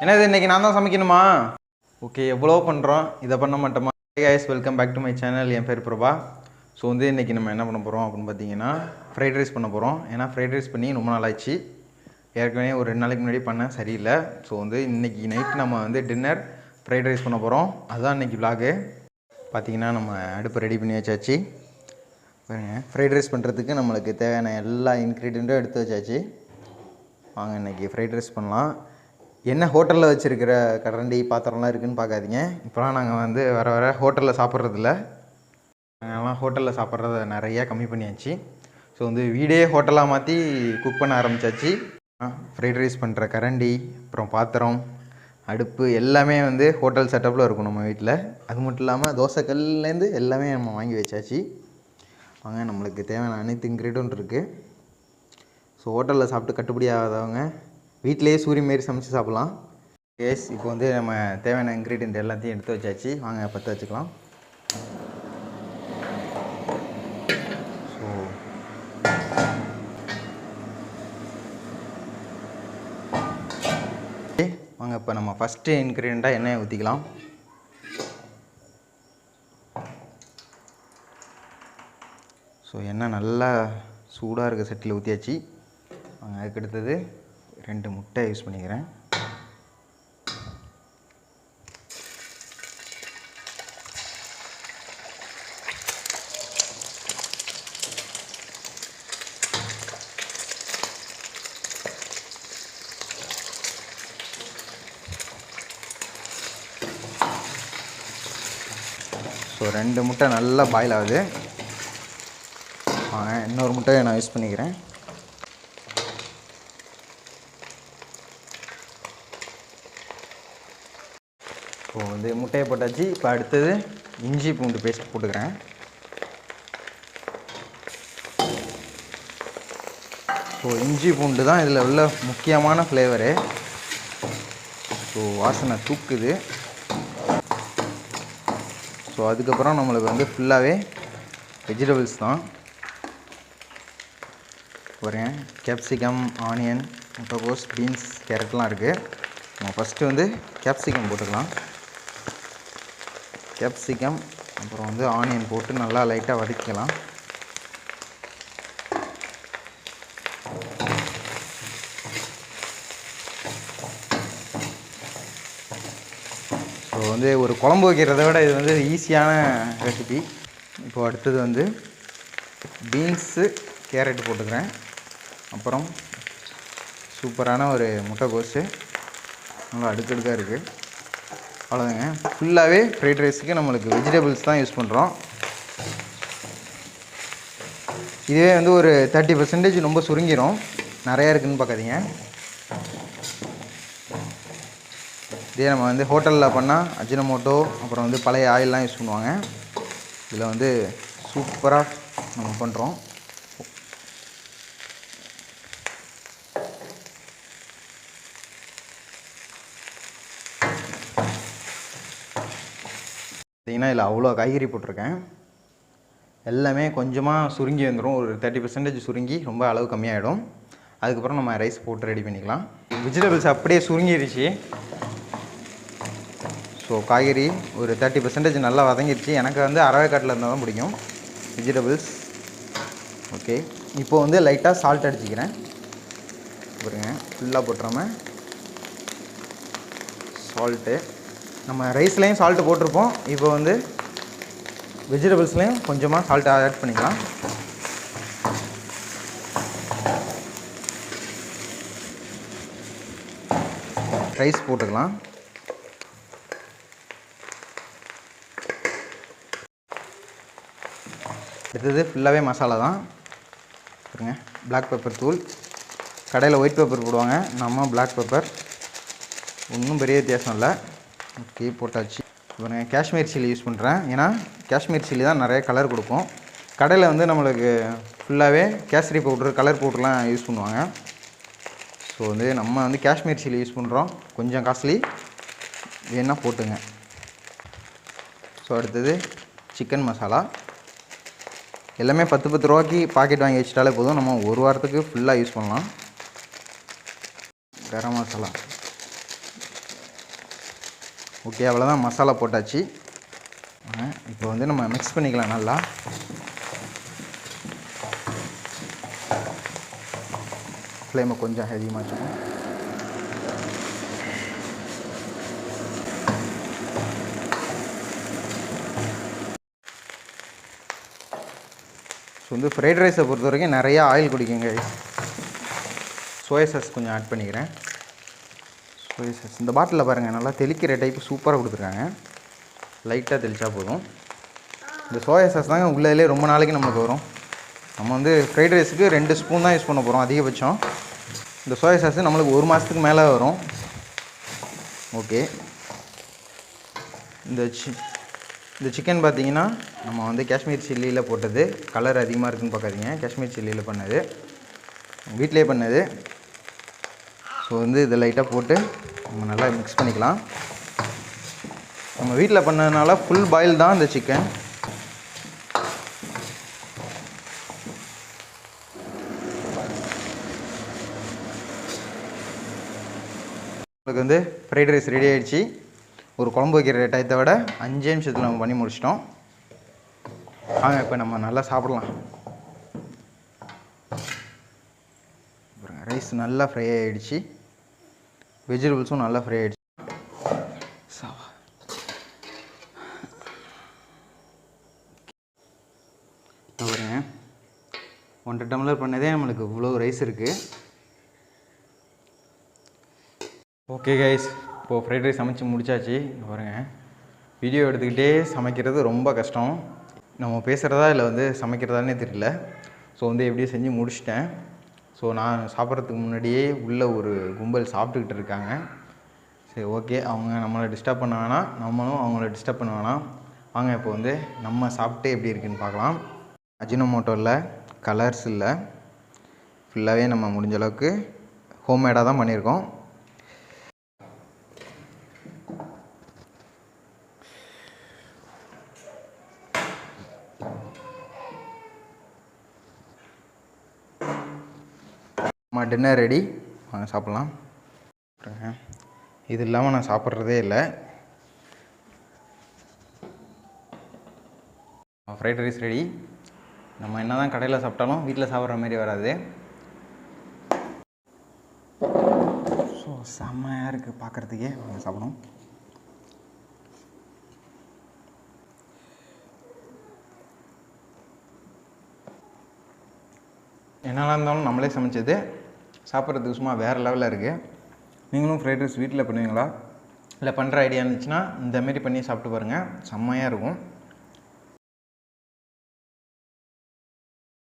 என்ன இது இன்னைக்கு நான் தான் சமைக்கணுமா? ஓகே, எவ்வளோ பண்ணுறோம், இதை பண்ண மாட்டோமா? Guys, welcome back to my channel. என் பேர் பிரபா. ஸோ இன்றைக்கி நம்ம என்ன பண்ண போகிறோம் அப்படின்னு பார்த்தீங்கன்னா, ஃப்ரைட் ரைஸ் பண்ண போகிறோம். ஏன்னா ஃப்ரைட் ரைஸ் பண்ணி ரொம்ப நாள் ஆச்சு. ஏற்கனவே ஒரு 2 நாளைக்கு முன்னாடி பண்ண சரியில்லை. ஸோ இன்றைக்கி நைட் நம்ம டின்னர் ஃப்ரைட் ரைஸ் பண்ண போகிறோம். அதுதான் இன்றைக்கி விலாகு. பார்த்திங்கன்னா நம்ம அடுப்பு ரெடி பண்ணி வச்சாச்சு. பாருங்க, ஃப்ரைட் ரைஸ் பண்ணுறதுக்கு நம்மளுக்கு தேவையான எல்லா இன்க்ரீடியண்ட்டும் எடுத்து வச்சாச்சு. வாங்க இன்றைக்கி ஃப்ரைட் ரைஸ் பண்ணலாம். என்ன ஹோட்டலில் வச்சுருக்கிற கரண்டி பாத்திரம்லாம் இருக்குதுன்னு பார்க்காதீங்க. இப்போலாம் நாங்கள் வர ஹோட்டலில் சாப்பிட்றதில்ல. நாங்கள்லாம் ஹோட்டலில் சாப்பிட்றத நிறையா கம்மி பண்ணியாச்சு. ஸோ வீடே ஹோட்டலாக மாற்றி குக் பண்ண ஆரம்பித்தாச்சு. ஃப்ரைட் ரைஸ் பண்ணுற கரண்டி, அப்புறம் பாத்திரம், அடுப்பு எல்லாமே ஹோட்டல் செட்டப்பில் இருக்கும் நம்ம வீட்டில். அது மட்டும் இல்லாமல் தோசைக்கல்லேருந்து எல்லாமே நம்ம வாங்கி வச்சாச்சு. வாங்க, நம்மளுக்கு தேவையான அனைத்து இன்க்ரீடியன்ட் இருக்குது. ஸோ ஹோட்டலில் சாப்பிட்டு கட்டுப்படி ஆகாதவங்க வீட்டிலேயே சூரிய மாரி சமைச்சு சாப்பிட்லாம். கேஸ், இப்போ நம்ம தேவையான இன்க்ரீடியன்ட் எல்லாத்தையும் எடுத்து வச்சாச்சு. வாங்க பற்ற வச்சுக்கலாம். ஸோ வாங்க, இப்போ நம்ம ஃபஸ்ட்டு இன்க்ரீடியண்ட்டாக எண்ணெயை ஊற்றிக்கலாம். ஸோ எண்ணெய் நல்லா சூடாக இருக்க சட்டியில் ஊற்றியாச்சு. வாங்க, அதுக்கு அடுத்தது 2 முட்டை யூஸ் பண்ணிக்கிறேன். ஸோ 2 முட்டை நல்லா பாயில் ஆகுது. இன்னொரு முட்டையை நான் யூஸ் பண்ணிக்கிறேன். ஸோ முட்டையை போட்டாச்சு. இப்போ அடுத்தது இஞ்சி பூண்டு பேஸ்ட் போட்டுக்கிறேன். ஸோ இஞ்சி பூண்டு தான் இதில் உள்ள முக்கியமான ஃப்ளேவரு. ஸோ வாசனை தூக்குது. ஸோ அதுக்கப்புறம் நம்மளுக்கு ஃபுல்லாகவே வெஜிடபிள்ஸ் தான். பாருங்க, கேப்சிகம், ஆனியன், முட்டைகோஸ், பீன்ஸ், கேரட்லாம் இருக்குது. நம்ம ஃபஸ்ட்டு கேப்சிகம் போட்டுக்கலாம். கேப்சிகம் அப்புறம் ஆனியன் போட்டு நல்லா லைட்டாக வதக்கிக்கலாம். ஸோ ஒரு குழம்பு வைக்கிறத விட இது ஈஸியான ரெசிபி. இப்போது அடுத்தது பீன்ஸு, கேரட் போட்டுக்கிறேன். அப்புறம் சூப்பரான ஒரு முட்டைகோஸு நல்லா அடுக்கடுக்காக இருக்குது. அவ்வளோதாங்க. ஃபுல்லாகவே ஃப்ரைட் ரைஸுக்கு நம்மளுக்கு வெஜிடபிள்ஸ் தான் யூஸ் பண்ணுறோம். இதுவே ஒரு 30% ரொம்ப சுருங்கிடும். நிறையா இருக்குதுன்னு பார்க்காதீங்க. இதே நம்ம ஹோட்டலில் பண்ணால் அஜினமோட்டோ, அப்புறம் பழைய ஆயிலெலாம் யூஸ் பண்ணுவாங்க. இதில் சூப்பராக நம்ம பண்ணுறோம். பார்த்திங்கன்னா இதில் அவ்வளோ காய்கறி போட்டிருக்கேன். எல்லாமே கொஞ்சமாக சுருங்கி வந்துடும். ஒரு 30% சுருங்கி ரொம்ப அளவு கம்மியாகிடும். அதுக்கப்புறம் நம்ம ரைஸ் போட்டு ரெடி பண்ணிக்கலாம். வெஜிடபிள்ஸ் அப்படியே சுருங்கிடுச்சு. ஸோ காய்கறி ஒரு 30% நல்லா வதங்கிடுச்சு. எனக்கு அரவேக்காட்டில் இருந்தால் தான் பிடிக்கும் வெஜிடபிள்ஸ். ஓகே, இப்போது லைட்டாக சால்ட் அடிச்சிக்கிறேன். பாருங்க, ஃபுல்லாக போட்டுறாம சால்ட்டு. நம்ம ரைஸ்லேயும் சால்ட்டு போட்டிருப்போம். இப்போ வெஜிடபிள்ஸ்லேயும் கொஞ்சமாக சால்ட் ஆட் பண்ணிக்கலாம். ரைஸ் போட்டுக்கலாம். அடுத்தது ஃபுல்லாகவே மசாலா தான். பாருங்க, பிளாக் பெப்பர் தூள். கடையில் ஒயிட் பெப்பர் போடுவாங்க, நம்ம பிளாக் பெப்பர். ஒன்றும் பெரிய வித்தியாசம் இல்லை. ஓகே, போட்டாச்சு. இப்போ நான் காஷ்மீர் சில்லி யூஸ் பண்ணுறேன். ஏன்னா காஷ்மீர் சில்லி தான் நிறைய கலர் கொடுக்கும். கடையில் நம்மளுக்கு ஃபுல்லாகவே கேசரி பவுட்ரு, கலர் பவுட்ருலாம் யூஸ் பண்ணுவாங்க. ஸோ நம்ம காஷ்மீர் சில்லி யூஸ் பண்ணுறோம். கொஞ்சம் காஸ்ட்லி, வேணால் போட்டுங்க. ஸோ அடுத்தது சிக்கன் மசாலா. எல்லாமே 10 ரூபாய்க்கு பாக்கெட் வாங்கி வச்சிட்டாலே போதும். நம்ம ஒரு வாரத்துக்கு ஃபுல்லாக யூஸ் பண்ணலாம். கரம் மசாலா ஓகே, அவ்வளோதான், மசாலா போட்டாச்சு. இப்போ வந்து நம்ம மிக்ஸ் பண்ணிக்கலாம் நல்லா. ஃப்ளேமை கொஞ்சம் அதிகமாக வச்சுக்கணும். ஸோ வந்து ஃப்ரைட் ரைஸை பொறுத்த வரைக்கும் நிறையா ஆயில் குடிக்குங்க. சோயா சாஸ் கொஞ்சம் ஆட் பண்ணிக்கிறேன். சோயா சாஸ் இந்த பாட்டிலில் பாருங்கள், நல்லா தெளிக்கிற டைப்பு சூப்பராக கொடுத்துருக்காங்க. லைட்டாக தெளித்தா போதும். இந்த சோயா சாஸ் தாங்க உள்ளே ரொம்ப நாளைக்கு நம்மளுக்கு வரும். நம்ம வந்து ஃப்ரைட் ரைஸுக்கு 2 ஸ்பூன் தான் யூஸ் பண்ண போகிறோம் அதிகபட்சம். இந்த சோயா சாஸ் நம்மளுக்கு 1 மாதத்துக்கு மேலே வரும். ஓகே, இந்த சிக்கன் பார்த்திங்கன்னா நம்ம வந்து காஷ்மீர் சில்லியில் போட்டது. கலர் அதிகமாக இருக்குதுன்னு பார்க்காதீங்க, காஷ்மீர் சில்லியில் பண்ணது, வீட்டிலே பண்ணது. ஸோ வந்து இதை லைட்டாக போட்டு நம்ம நல்லா மிக்ஸ் பண்ணிக்கலாம். நம்ம வீட்டில் பண்ணதுனால ஃபுல் பாயில் தான் இந்த சிக்கன். உங்களுக்கு வந்து ஃப்ரைட் ரைஸ் ரெடி ஆகிடுச்சு. ஒரு குழம்பு வைக்கிற டயத்தை விட 5 நிமிஷத்தில் நம்ம பண்ணி முடிச்சிட்டோம். இப்போ நம்ம நல்லா சாப்பிடலாம். ரைஸ் நல்லா ஃப்ரை ஆகிடுச்சு, வெஜிடபிள்ஸும் நல்லா ஃப்ரை ஆகிடுச்சு. பாருங்க, 1.5 டம்ளர் பண்ணதே நம்மளுக்கு இவ்வளோ ரைஸ் இருக்குது. ஓகே கைஸ், இப்போது ஃப்ரைட் ரைஸ் சமைச்சு முடிச்சாச்சு. பாருங்கள், வீடியோ எடுத்துக்கிட்டே சமைக்கிறது ரொம்ப கஷ்டம். நம்ம பேசுகிறதா இல்லை வந்து சமைக்கிறதானே தெரியல. ஸோ வந்து எப்படியும் செஞ்சு முடிச்சிட்டேன். ஸோ நான் சாப்பிட்றதுக்கு முன்னாடியே உள்ள ஒரு கும்பல் சாப்பிட்டுக்கிட்டு இருக்காங்க. சரி, ஓகே, அவங்க நம்மளை டிஸ்டர்ப் பண்ண வேணாம், நம்மளும் அவங்கள டிஸ்டர்ப் பண்ண வேணாம். வாங்க இப்போ வந்து நம்ம சாப்பிட்டு எப்படி இருக்குன்னு பார்க்கலாம். அஜினோமோட்டோ இல்லை, கலர்ஸ் இல்லை, ஃபுல்லாகவே நம்ம முடிஞ்ச அளவுக்கு ஹோம்மேடாக தான் பண்ணியிருக்கோம். டின்னர் ரெடி, வாங்க சாப்பிட்லாம். இது இல்லாமல் நான் சாப்பிட்றதே இல்லை. Fried rice ready. நம்ம என்ன தான் கடையில் சாப்பிட்டாலும் வீட்டில் சாப்பிட்ற மாதிரி வராது. ஸோ செம்மையாக இருக்குது பார்க்குறதுக்கே. வாங்க சாப்பிடணும். என்னெல்லாம் இருந்தாலும் நம்மளே சமைச்சது சாப்பிட்றதுக்கு சும்மா வேறு லெவலில் இருக்குது. நீங்களும் ஃப்ரைட் ரைஸ் வீட்டில் பண்ணுவீங்களா? இல்லை பண்ணுற ஐடியா இருந்துச்சுன்னா இந்தமாரி பண்ணி சாப்பிட்டு பாருங்கள், செம்மையாக இருக்கும்.